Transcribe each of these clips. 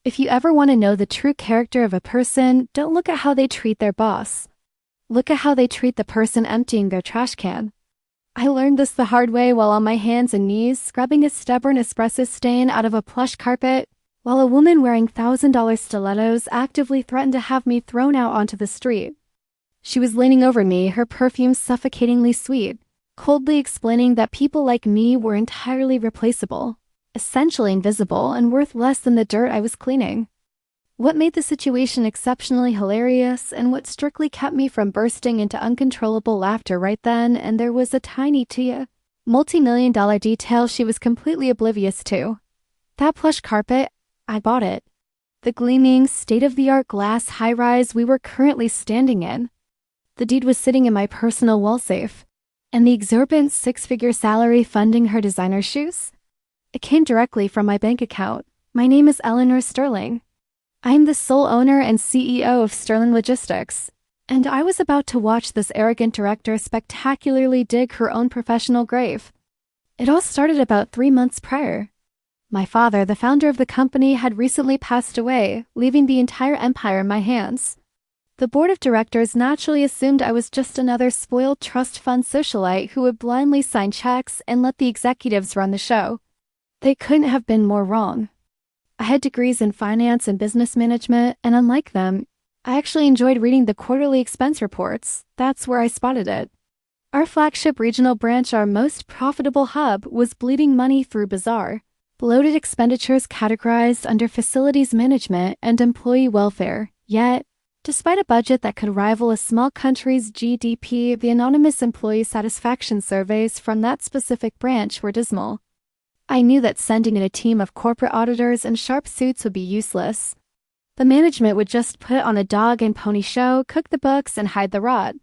If you ever want to know the true character of a person, don't look at how they treat their boss. Look at how they treat the person emptying their trash can. I learned this the hard way while on my hands and knees scrubbing a stubborn espresso stain out of a plush carpet, while a woman wearing $1,000 stilettos actively threatened to have me thrown out onto the street. She was leaning over me, her perfume suffocatingly sweet, coldly explaining that people like me were entirely replaceable, essentially invisible, and worth less than the dirt I was cleaning. What made the situation exceptionally hilarious and what strictly kept me from bursting into uncontrollable laughter right then and there was a tiny multi-million-dollar detail she was completely oblivious to. That plush carpet, I bought it. The gleaming, state-of-the-art glass high-rise we were currently standing in. The deed was sitting in my personal wall safe. And the exorbitant six-figure salary funding her designer shoes? It came directly from my bank account. My name is Eleanor Sterling. I am the sole owner and CEO of Sterling Logistics, and I was about to watch this arrogant director spectacularly dig her own professional grave. It all started about 3 months prior. My father, the founder of the company, had recently passed away, leaving the entire empire in my hands. The board of directors naturally assumed I was just another spoiled trust fund socialite who would blindly sign checks and let the executives run the show. They couldn't have been more wrong. I had degrees in finance and business management, and unlike them, I actually enjoyed reading the quarterly expense reports. That's where I spotted it. Our flagship regional branch, our most profitable hub, was bleeding money through bizarre, bloated expenditures categorized under facilities management and employee welfare. Yet, despite a budget that could rival a small country's GDP, the anonymous employee satisfaction surveys from that specific branch were dismal. I knew that sending in a team of corporate auditors in sharp suits would be useless. The management would just put on a dog and pony show, cook the books, and hide the rot.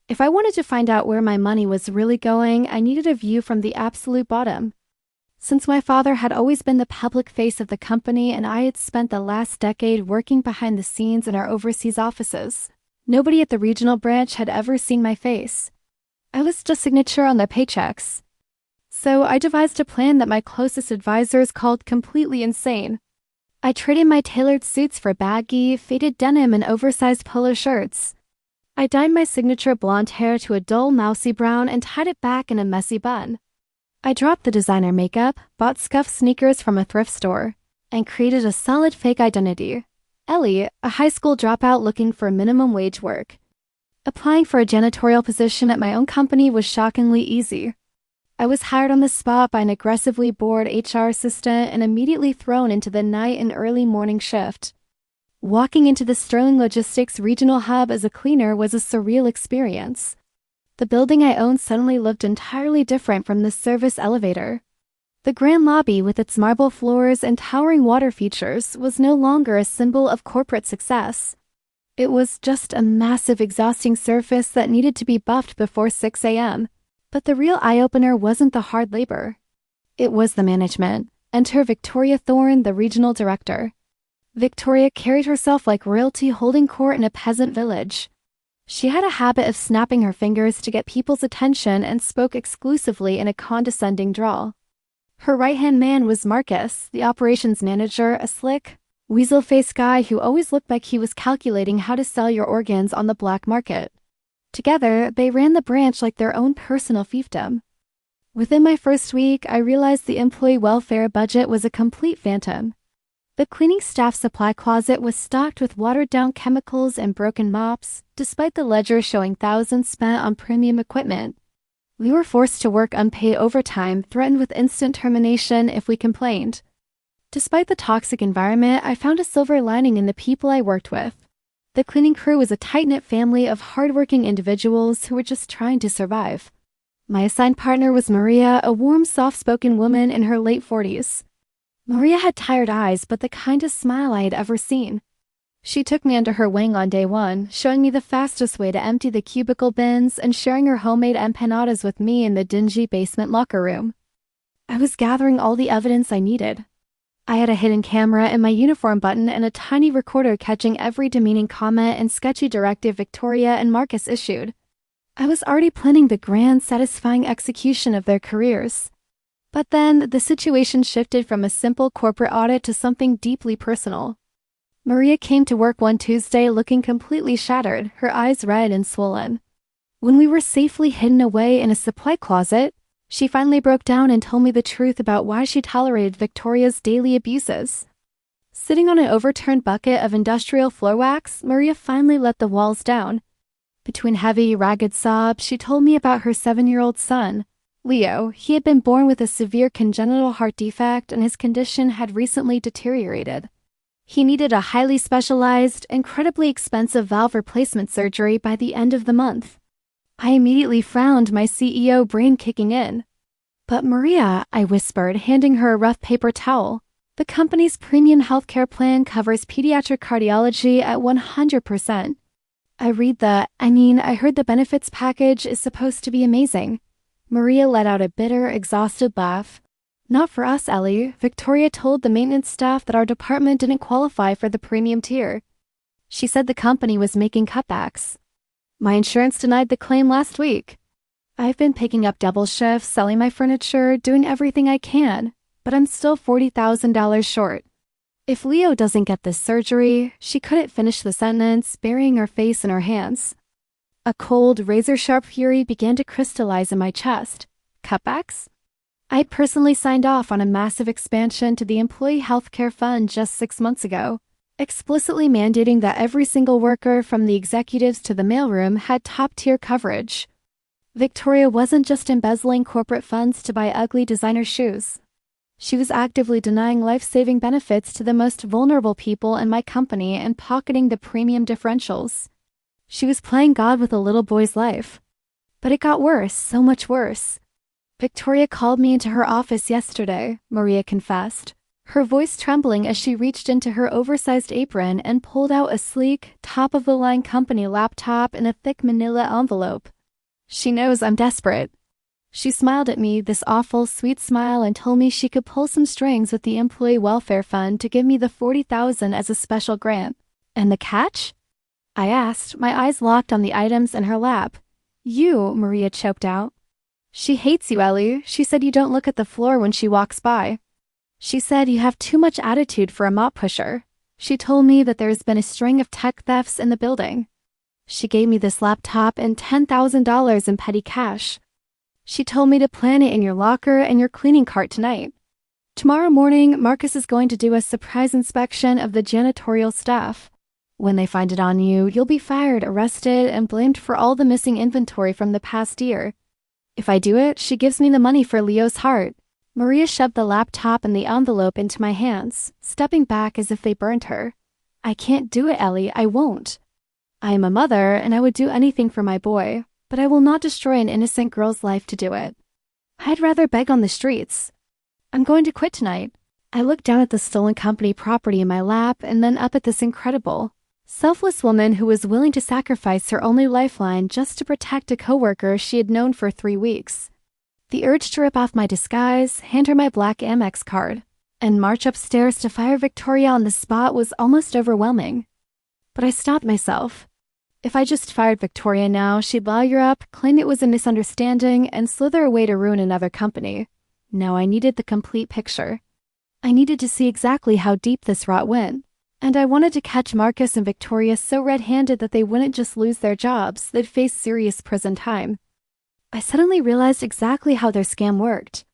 If I wanted to find out where my money was really going, I needed a view from the absolute bottom. Since my father had always been the public face of the company and I had spent the last decade working behind the scenes in our overseas offices, nobody at the regional branch had ever seen my face. I was just a signature on their paychecks. So I devised a plan that my closest advisors called completely insane. I traded my tailored suits for baggy, faded denim and oversized polo shirts. I dyed my signature blonde hair to a dull, mousy brown and tied it back in a messy bun. I dropped the designer makeup, bought scuffed sneakers from a thrift store, and created a solid fake identity. Ellie, a high school dropout looking for minimum wage work. Applying for a janitorial position at my own company was shockingly easy. I was hired on the spot by an aggressively bored HR assistant and immediately thrown into the night and early morning shift. Walking into the Sterling Logistics regional hub as a cleaner was a surreal experience. The building I owned suddenly looked entirely different from the service elevator. The grand lobby with its marble floors and towering water features was no longer a symbol of corporate success. It was just a massive exhausting surface that needed to be buffed before 6 a.m. But the real eye-opener wasn't the hard labor. It was the management. Enter Victoria Thorne, the regional director. Victoria carried herself like royalty holding court in a peasant village. She had a habit of snapping her fingers to get people's attention and spoke exclusively in a condescending drawl. Her right-hand man was Marcus, the operations manager, a slick, weasel-faced guy who always looked like he was calculating how to sell your organs on the black market. Together, they ran the branch like their own personal fiefdom. Within my first week, I realized the employee welfare budget was a complete phantom. The cleaning staff supply closet was stocked with watered-down chemicals and broken mops, despite the ledger showing thousands spent on premium equipment. We were forced to work unpaid overtime, threatened with instant termination if we complained. Despite the toxic environment, I found a silver lining in the people I worked with. The cleaning crew was a tight-knit family of hardworking individuals who were just trying to survive. My assigned partner was Maria, a warm, soft-spoken woman in her late 40s. Maria had tired eyes, but the kindest smile I had ever seen. She took me under her wing on day one, showing me the fastest way to empty the cubicle bins and sharing her homemade empanadas with me in the dingy basement locker room. I was gathering all the evidence I needed. I had a hidden camera in my uniform button and a tiny recorder catching every demeaning comment and sketchy directive Victoria and Marcus issued. I was already planning the grand, satisfying execution of their careers. But then, the situation shifted from a simple corporate audit to something deeply personal. Maria came to work one Tuesday looking completely shattered, her eyes red and swollen. When we were safely hidden away in a supply closet, she finally broke down and told me the truth about why she tolerated Victoria's daily abuses. Sitting on an overturned bucket of industrial floor wax, Maria finally let the walls down. Between heavy, ragged sobs, she told me about her 7-year-old son, Leo. He had been born with a severe congenital heart defect and his condition had recently deteriorated. He needed a highly specialized, incredibly expensive valve replacement surgery by the end of the month. I immediately frowned, my CEO brain kicking in. "But Maria," I whispered, handing her a rough paper towel, "the company's premium healthcare plan covers pediatric cardiology at 100%. I heard the benefits package is supposed to be amazing." Maria let out a bitter, exhausted laugh. "Not for us, Ellie. Victoria told the maintenance staff that our department didn't qualify for the premium tier. She said the company was making cutbacks. My insurance denied the claim last week. I've been picking up double shifts, selling my furniture, doing everything I can, but I'm still $40,000 short. If Leo doesn't get this surgery," she couldn't finish the sentence, burying her face in her hands. A cold, razor-sharp fury began to crystallize in my chest. Cutbacks? I'd personally signed off on a massive expansion to the Employee Healthcare Fund just 6 months ago, explicitly mandating that every single worker from the executives to the mailroom had top-tier coverage. Victoria wasn't just embezzling corporate funds to buy ugly designer shoes. She was actively denying life-saving benefits to the most vulnerable people in my company and pocketing the premium differentials. She was playing God with a little boy's life. But it got worse, so much worse. "Victoria called me into her office yesterday," Maria confessed, her voice trembling as she reached into her oversized apron and pulled out a sleek, top-of-the-line company laptop in a thick manila envelope. "She knows I'm desperate." She smiled at me, this awful, sweet smile, and told me she could pull some strings with the Employee Welfare Fund to give me the $40,000 as a special grant. "And the catch?" I asked, my eyes locked on the items in her lap. "You," Maria choked out. "She hates you, Ellie. She said you don't look at the floor when she walks by. She said you have too much attitude for a mop pusher. She told me that there's been a string of tech thefts in the building. She gave me this laptop and $10,000 in petty cash. She told me to plan it in your locker and your cleaning cart tonight. Tomorrow morning, Marcus is going to do a surprise inspection of the janitorial staff. When they find it on you, you'll be fired, arrested, and blamed for all the missing inventory from the past year. If I do it, she gives me the money for Leo's heart." Maria shoved the laptop and the envelope into my hands, stepping back as if they burned her. "I can't do it, Ellie. I won't. I am a mother, and I would do anything for my boy, but I will not destroy an innocent girl's life to do it. I'd rather beg on the streets. I'm going to quit tonight." I looked down at the stolen company property in my lap and then up at this incredible, selfless woman who was willing to sacrifice her only lifeline just to protect a coworker she had known for 3 weeks. The urge to rip off my disguise, hand her my black Amex card, and march upstairs to fire Victoria on the spot was almost overwhelming. But I stopped myself. If I just fired Victoria now, she'd lawyer up, claim it was a misunderstanding, and slither away to ruin another company. No, I needed the complete picture. I needed to see exactly how deep this rot went. And I wanted to catch Marcus and Victoria so red-handed that they wouldn't just lose their jobs, they'd face serious prison time. I suddenly realized exactly how their scam worked.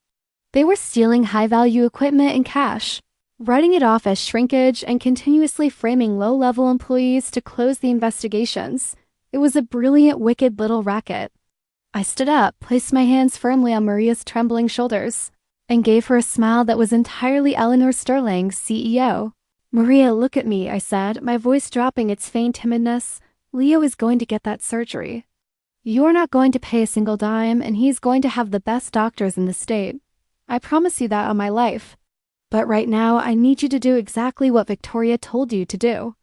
They were stealing high-value equipment and cash, writing it off as shrinkage, and continuously framing low-level employees to close the investigations. It was a brilliant, wicked little racket. I stood up, placed my hands firmly on Maria's trembling shoulders, and gave her a smile that was entirely Eleanor Sterling, CEO. "Maria, look at me," I said, my voice dropping its feigned timidness. "Leo is going to get that surgery. You're not going to pay a single dime, and he's going to have the best doctors in the state. I promise you that on my life. But right now, I need you to do exactly what Victoria told you to do."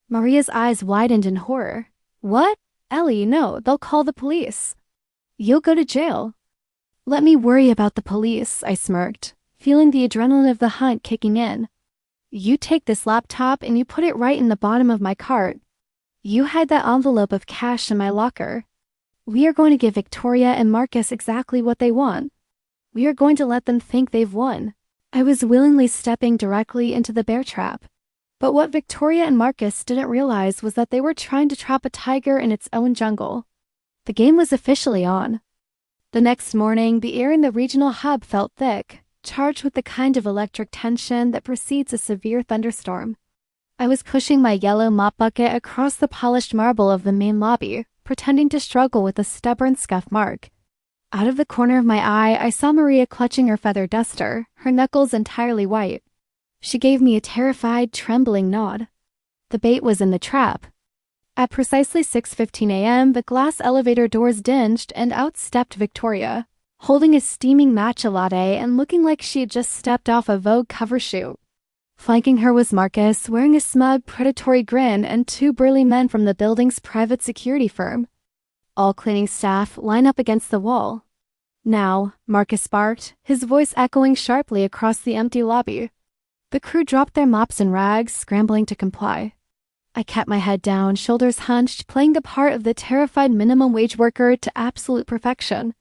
Maria's eyes widened in horror. "What? Ellie, no, they'll call the police. You'll go to jail." "Let me worry about the police," I smirked, feeling the adrenaline of the hunt kicking in. "You take this laptop and you put it right in the bottom of my cart. You hide that envelope of cash in my locker. We are going to give Victoria and Marcus exactly what they want. We are going to let them think they've won." I was willingly stepping directly into the bear trap. But what Victoria and Marcus didn't realize was that they were trying to trap a tiger in its own jungle. The game was officially on. The next morning, the air in the regional hub felt thick, charged with the kind of electric tension that precedes a severe thunderstorm. I was pushing my yellow mop bucket across the polished marble of the main lobby, pretending to struggle with a stubborn scuff mark. Out of the corner of my eye, I saw Maria clutching her feather duster, her knuckles entirely white. She gave me a terrified, trembling nod. The bait was in the trap. At precisely 6:15 a.m., the glass elevator doors dinged and out stepped Victoria, holding a steaming matcha latte and looking like she had just stepped off a Vogue cover shoot. Flanking her was Marcus, wearing a smug, predatory grin, and two burly men from the building's private security firm. All cleaning staff line up against the wall. Now, Marcus barked, his voice echoing sharply across the empty lobby. The crew dropped their mops and rags, scrambling to comply. I kept my head down, shoulders hunched, playing the part of the terrified minimum wage worker to absolute perfection.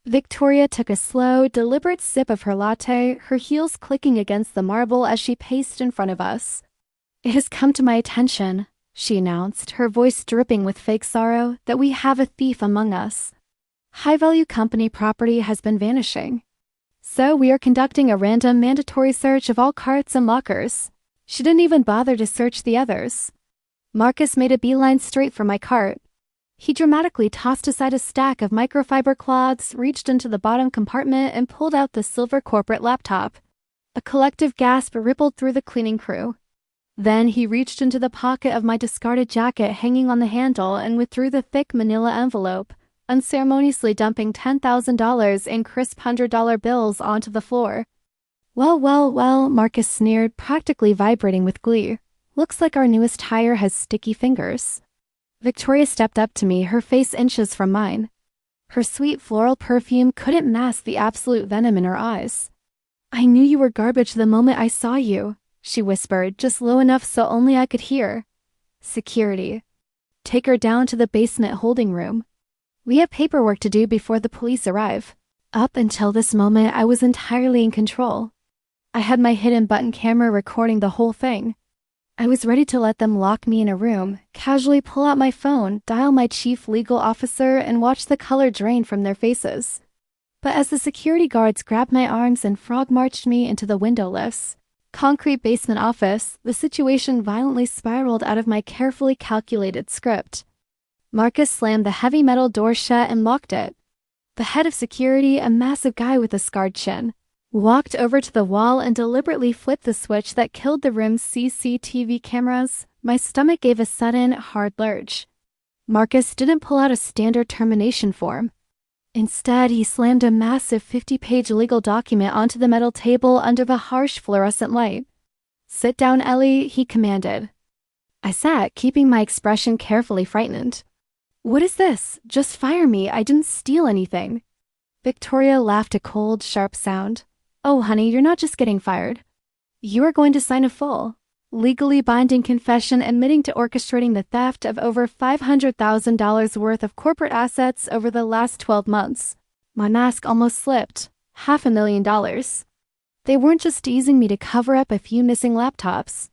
Victoria took a slow, deliberate sip of her latte, her heels clicking against the marble as she paced in front of us. "It has come to my attention," she announced, her voice dripping with fake sorrow, "that we have a thief among us. High-value company property has been vanishing. So we are conducting a random mandatory search of all carts and lockers." She didn't even bother to search the others. Marcus made a beeline straight for my cart. He dramatically tossed aside a stack of microfiber cloths, reached into the bottom compartment, and pulled out the silver corporate laptop. A collective gasp rippled through the cleaning crew. Then he reached into the pocket of my discarded jacket hanging on the handle and withdrew the thick manila envelope, unceremoniously dumping $10,000 in crisp $100 bills onto the floor. Well, well, well, Marcus sneered, practically vibrating with glee. "Looks like our newest hire has sticky fingers." Victoria stepped up to me, her face inches from mine. Her sweet floral perfume couldn't mask the absolute venom in her eyes. "I knew you were garbage the moment I saw you," she whispered, just low enough so only I could hear. "Security. Take her down to the basement holding room. We have paperwork to do before the police arrive." Up until this moment, I was entirely in control. I had my hidden button camera recording the whole thing. I was ready to let them lock me in a room, casually pull out my phone, dial my chief legal officer, and watch the color drain from their faces. But as the security guards grabbed my arms and frog-marched me into the windowless, concrete basement office, the situation violently spiraled out of my carefully calculated script. Marcus slammed the heavy metal door shut and locked it. The head of security, a massive guy with a scarred chin, walked over to the wall and deliberately flipped the switch that killed the room's CCTV cameras. My stomach gave a sudden, hard lurch. Marcus didn't pull out a standard termination form. Instead, he slammed a massive 50-page legal document onto the metal table under the harsh fluorescent light. "Sit down, Ellie," he commanded. I sat, keeping my expression carefully frightened. "What is this? Just fire me. I didn't steal anything." Victoria laughed a cold, sharp sound. "Oh, honey, you're not just getting fired. You are going to sign a full, legally binding confession admitting to orchestrating the theft of over $500,000 worth of corporate assets over the last 12 months. My mask almost slipped. $500,000. They weren't just teasing me to cover up a few missing laptops.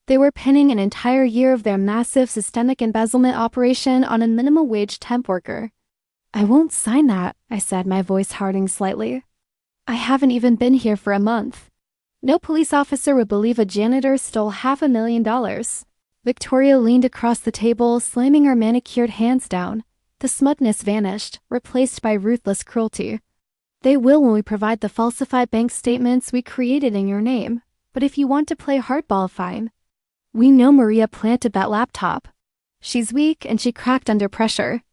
They were pinning an entire year of their massive systemic embezzlement operation on a minimum wage temp worker. "I won't sign that," I said, my voice hardening slightly. "I haven't even been here for a month. No police officer would believe a janitor stole $500,000. Victoria leaned across the table, slamming her manicured hands down. The smugness vanished, replaced by ruthless cruelty. "They will when we provide the falsified bank statements we created in your name. But if you want to play hardball, fine. We know Maria planted that laptop. She's weak and she cracked under pressure.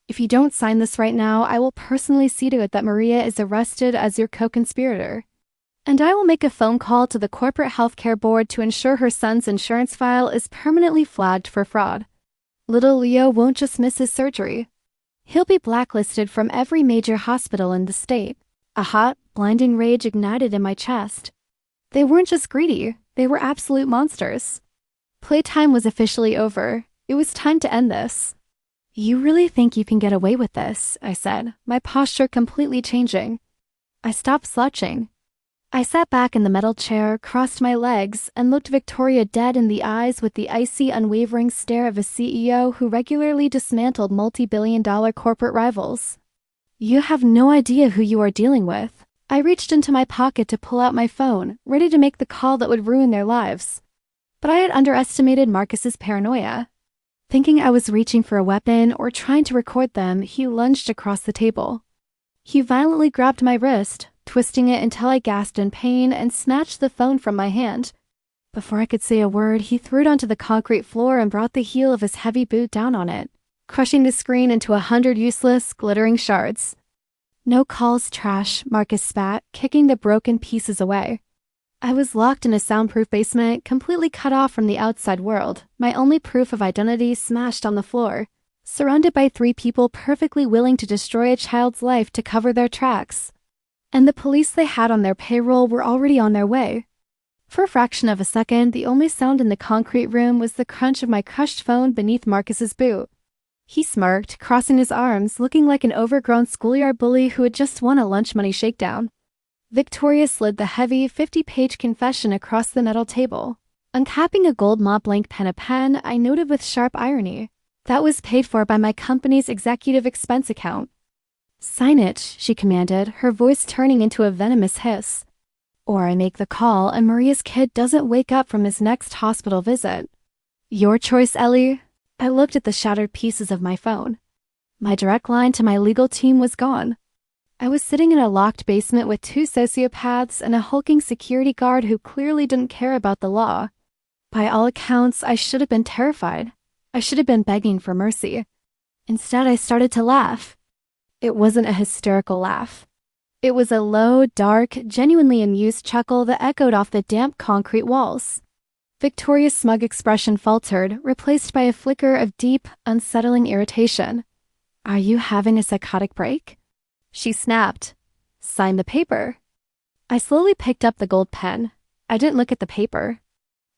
If you don't sign this right now, I will personally see to it that Maria is arrested as your co-conspirator. And I will make a phone call to the corporate healthcare board to ensure her son's insurance file is permanently flagged for fraud. Little Leo won't just miss his surgery. He'll be blacklisted from every major hospital in the state." A hot, blinding rage ignited in my chest. They weren't just greedy, they were absolute monsters. Playtime was officially over. It was time to end this. "You really think you can get away with this?" I said, my posture completely changing. I stopped slouching. I sat back in the metal chair, crossed my legs, and looked Victoria dead in the eyes with the icy, unwavering stare of a CEO who regularly dismantled multi-billion-dollar corporate rivals. "You have no idea who you are dealing with." I reached into my pocket to pull out my phone, ready to make the call that would ruin their lives. But I had underestimated Marcus's paranoia. Thinking I was reaching for a weapon or trying to record them, he lunged across the table. He violently grabbed my wrist, twisting it until I gasped in pain, and snatched the phone from my hand. Before I could say a word, he threw it onto the concrete floor and brought the heel of his heavy boot down on it, crushing the screen into 100 useless, glittering shards. "No calls, trash," Marcus spat, kicking the broken pieces away. I was locked in a soundproof basement, completely cut off from the outside world, my only proof of identity smashed on the floor, surrounded by 3 people perfectly willing to destroy a child's life to cover their tracks. And the police they had on their payroll were already on their way. For a fraction of a second, the only sound in the concrete room was the crunch of my crushed phone beneath Marcus's boot. He smirked, crossing his arms, looking like an overgrown schoolyard bully who had just won a lunch money shakedown. Victoria slid the heavy 50-page confession across the metal table. Uncapping a gold Montblanc pen, I noted with sharp irony, "That was paid for by my company's executive expense account." "Sign it," she commanded, her voice turning into a venomous hiss. "Or I make the call and Maria's kid doesn't wake up from his next hospital visit." "Your choice, Ellie." I looked at the shattered pieces of my phone. My direct line to my legal team was gone. I was sitting in a locked basement with 2 sociopaths and a hulking security guard who clearly didn't care about the law. By all accounts, I should have been terrified. I should have been begging for mercy. Instead, I started to laugh. It wasn't a hysterical laugh. It was a low, dark, genuinely amused chuckle that echoed off the damp concrete walls. Victoria's smug expression faltered, replaced by a flicker of deep, unsettling irritation. "Are you having a psychotic break?" She snapped. "Sign the paper." I slowly picked up the gold pen. I didn't look at the paper.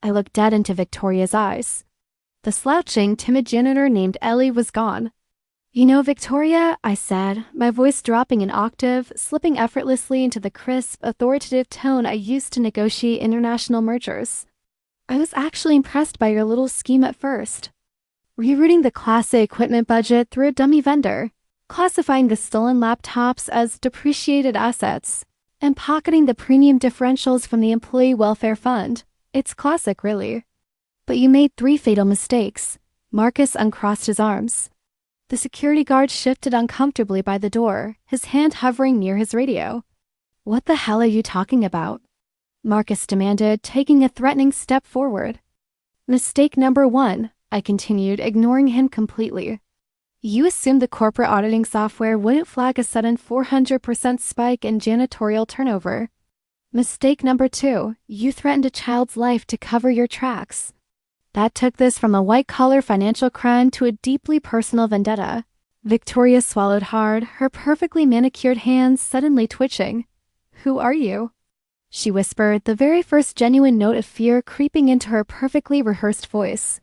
I looked dead into Victoria's eyes. The slouching, timid janitor named Ellie was gone. "You know, Victoria," I said, my voice dropping an octave, slipping effortlessly into the crisp, authoritative tone I used to negotiate international mergers. "I was actually impressed by your little scheme at first. Rerouting the Class A equipment budget through a dummy vendor, classifying the stolen laptops as depreciated assets, and pocketing the premium differentials from the Employee Welfare Fund. It's classic, really. But you made 3 fatal mistakes." Marcus uncrossed his arms. The security guard shifted uncomfortably by the door, his hand hovering near his radio. "What the hell are you talking about?" Marcus demanded, taking a threatening step forward. "Mistake number 1, I continued, ignoring him completely. "You assumed the corporate auditing software wouldn't flag a sudden 400% spike in janitorial turnover. Mistake number 2, you threatened a child's life to cover your tracks. That took this from a white-collar financial crime to a deeply personal vendetta." Victoria swallowed hard, her perfectly manicured hands suddenly twitching. "Who are you?" she whispered, the very first genuine note of fear creeping into her perfectly rehearsed voice.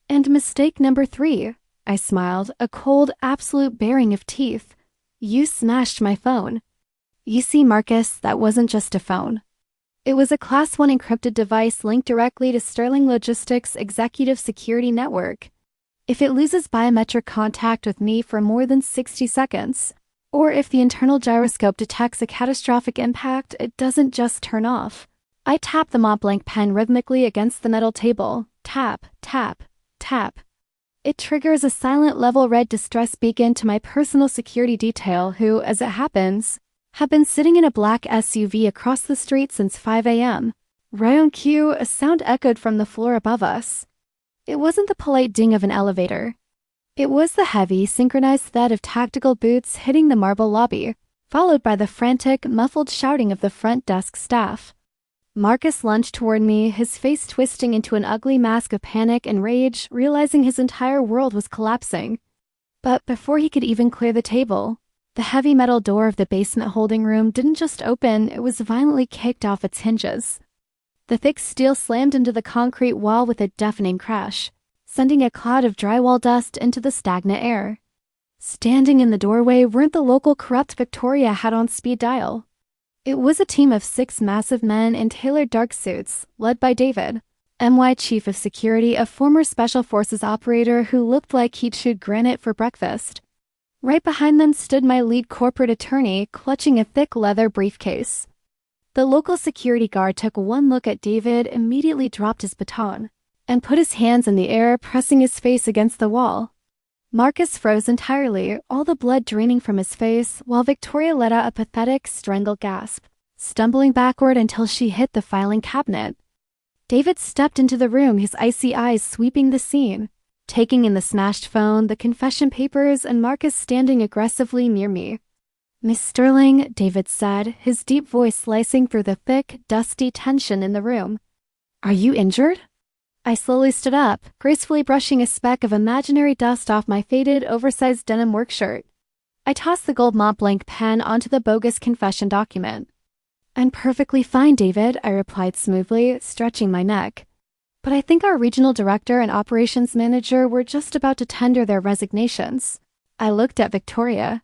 "And mistake number 3, I smiled, a cold, absolute baring of teeth. "You smashed my phone." "You see, Marcus, that wasn't just a phone. It was a Class 1 encrypted device linked directly to Sterling Logistics' executive security network. If it loses biometric contact with me for more than 60 seconds, or if the internal gyroscope detects a catastrophic impact, it doesn't just turn off." I tapped the Montblanc pen rhythmically against the metal table. Tap, tap, tap. It triggers a silent level red distress beacon to my personal security detail who, as it happens, have been sitting in a black SUV across the street since 5 a.m. Right on cue, a sound echoed from the floor above us. It wasn't the polite ding of an elevator. It was the heavy, synchronized thud of tactical boots hitting the marble lobby, followed by the frantic, muffled shouting of the front desk staff. Marcus lunged toward me, his face twisting into an ugly mask of panic and rage, realizing his entire world was collapsing. But before he could even clear the table, the heavy metal door of the basement holding room didn't just open, it was violently kicked off its hinges. The thick steel slammed into the concrete wall with a deafening crash, sending a cloud of drywall dust into the stagnant air. Standing in the doorway weren't the local corrupt Victoria had on speed dial. It was a team of 6 massive men in tailored dark suits, led by David, MY Chief of Security, a former Special Forces operator who looked like he'd chewed granite for breakfast. Right behind them stood my lead corporate attorney, clutching a thick leather briefcase. The local security guard took one look at David, immediately dropped his baton, and put his hands in the air, pressing his face against the wall. Marcus froze entirely, all the blood draining from his face, while Victoria let out a pathetic, strangled gasp, stumbling backward until she hit the filing cabinet. David stepped into the room, his icy eyes sweeping the scene, taking in the smashed phone, the confession papers, and Marcus standing aggressively near me. "Miss Sterling," David said, his deep voice slicing through the thick, dusty tension in the room. "Are you injured?" I slowly stood up, gracefully brushing a speck of imaginary dust off my faded, oversized denim work shirt. I tossed the gold Montblanc pen onto the bogus confession document. "I'm perfectly fine, David," I replied smoothly, stretching my neck. "But I think our regional director and operations manager were just about to tender their resignations." I looked at Victoria.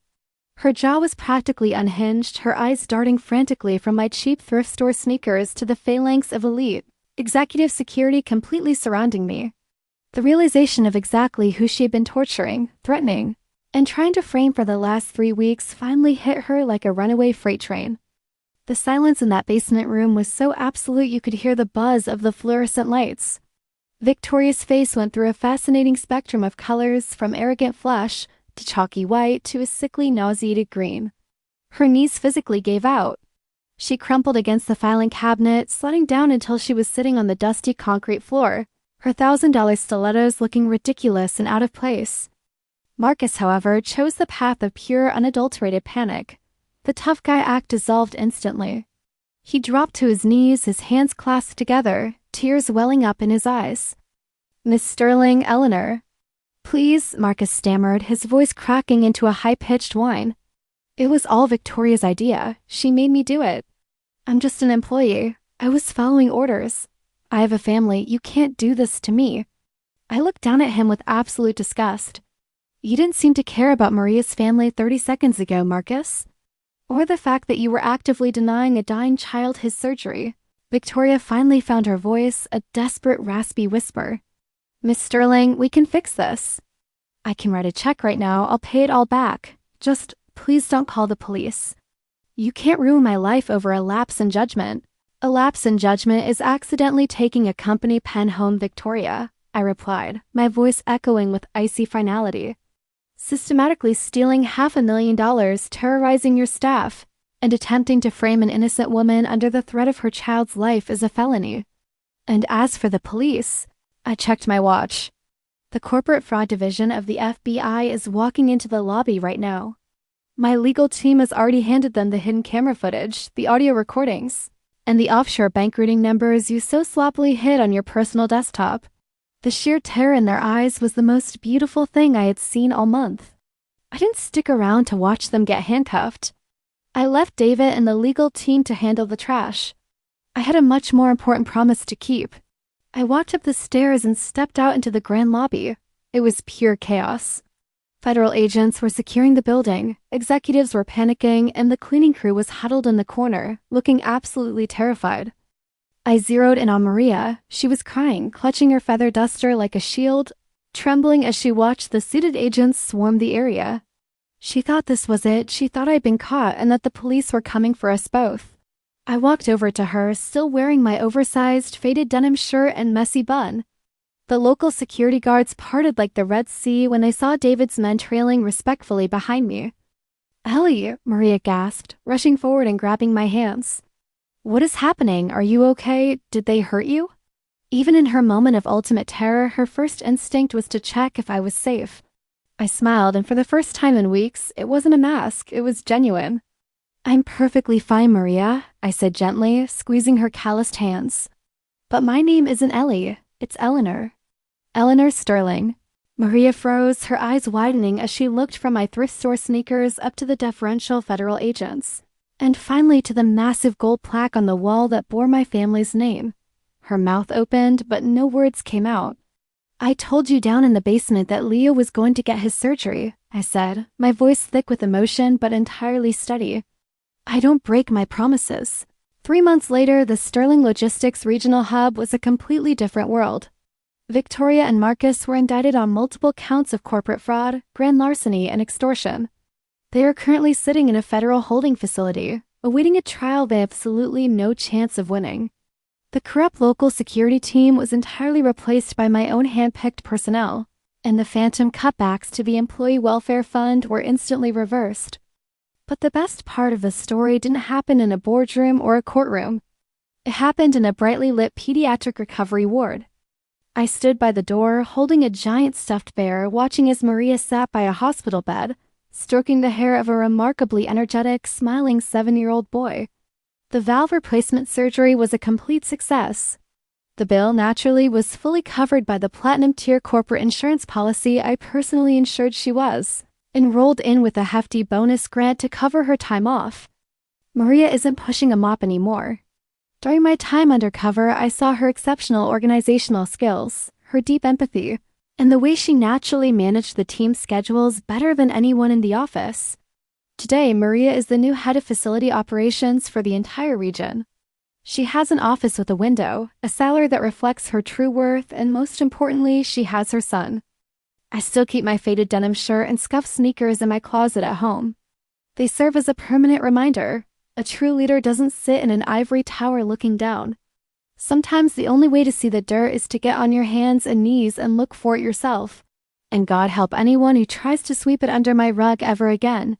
Her jaw was practically unhinged, her eyes darting frantically from my cheap thrift store sneakers to the phalanx of elite executive security completely surrounding me. The realization of exactly who she had been torturing, threatening, and trying to frame for the last 3 weeks finally hit her like a runaway freight train. The silence in that basement room was so absolute you could hear the buzz of the fluorescent lights. Victoria's face went through a fascinating spectrum of colors, from arrogant flush to chalky white to a sickly, nauseated green. Her knees physically gave out. She crumpled against the filing cabinet, sliding down until she was sitting on the dusty concrete floor, her $1,000 stilettos looking ridiculous and out of place. Marcus, however, chose the path of pure, unadulterated panic. The tough guy act dissolved instantly. He dropped to his knees, his hands clasped together, tears welling up in his eyes. "Miss Sterling, Eleanor." "Please," Marcus stammered, his voice cracking into a high-pitched whine. "It was all Victoria's idea. She made me do it. I'm just an employee. I was following orders. I have a family. You can't do this to me." I looked down at him with absolute disgust. "You didn't seem to care about Maria's family 30 seconds ago, Marcus. Or the fact that you were actively denying a dying child his surgery." Victoria finally found her voice, a desperate, raspy whisper. "Miss Sterling, we can fix this. I can write a check right now. I'll pay it all back. Just please don't call the police. You can't ruin my life over a lapse in judgment." "A lapse in judgment is accidentally taking a company pen home, Victoria," I replied, my voice echoing with icy finality. "Systematically stealing $500,000, terrorizing your staff, and attempting to frame an innocent woman under the threat of her child's life is a felony. And as for the police," I checked my watch. "The corporate fraud division of the FBI is walking into the lobby right now. My legal team has already handed them the hidden camera footage, the audio recordings, and the offshore bank routing numbers you so sloppily hid on your personal desktop." The sheer terror in their eyes was the most beautiful thing I had seen all month. I didn't stick around to watch them get handcuffed. I left David and the legal team to handle the trash. I had a much more important promise to keep. I walked up the stairs and stepped out into the grand lobby. It was pure chaos. Federal agents were securing the building, executives were panicking, and the cleaning crew was huddled in the corner, looking absolutely terrified. I zeroed in on Maria. She was crying, clutching her feather duster like a shield, trembling as she watched the suited agents swarm the area. She thought this was it. She thought I'd been caught and that the police were coming for us both. I walked over to her, still wearing my oversized, faded denim shirt and messy bun. The local security guards parted like the Red Sea when they saw David's men trailing respectfully behind me. "Ellie," Maria gasped, rushing forward and grabbing my hands. "What is happening? Are you okay? Did they hurt you?" Even in her moment of ultimate terror, her first instinct was to check if I was safe. I smiled, and for the first time in weeks, it wasn't a mask, it was genuine. "I'm perfectly fine, Maria," I said gently, squeezing her calloused hands. "But my name isn't Ellie, it's Eleanor. Eleanor Sterling." Maria froze, her eyes widening as she looked from my thrift store sneakers up to the deferential federal agents, and finally to the massive gold plaque on the wall that bore my family's name. Her mouth opened, but no words came out. "I told you down in the basement that Leo was going to get his surgery," I said, my voice thick with emotion but entirely steady. I don't break my promises. 3 months later, the Sterling Logistics Regional Hub was a completely different world. Victoria and Marcus were indicted on multiple counts of corporate fraud, grand larceny, and extortion. They are currently sitting in a federal holding facility, awaiting a trial they have absolutely no chance of winning. The corrupt local security team was entirely replaced by my own hand-picked personnel, and the phantom cutbacks to the Employee Welfare Fund were instantly reversed. But the best part of the story didn't happen in a boardroom or a courtroom. It happened in a brightly lit pediatric recovery ward. I stood by the door, holding a giant stuffed bear, watching as Maria sat by a hospital bed, stroking the hair of a remarkably energetic, smiling 7-year-old boy. The valve replacement surgery was a complete success. The bill, naturally, was fully covered by the platinum-tier corporate insurance policy I personally ensured she was, and rolled in with a hefty bonus grant to cover her time off. Maria isn't pushing a mop anymore. During my time undercover, I saw her exceptional organizational skills, her deep empathy, and the way she naturally managed the team's schedules better than anyone in the office. Today, Maria is the new head of facility operations for the entire region. She has an office with a window, a salary that reflects her true worth, and most importantly, she has her son. I still keep my faded denim shirt and scuffed sneakers in my closet at home. They serve as a permanent reminder. A true leader doesn't sit in an ivory tower looking down. Sometimes the only way to see the dirt is to get on your hands and knees and look for it yourself. And God help anyone who tries to sweep it under my rug ever again.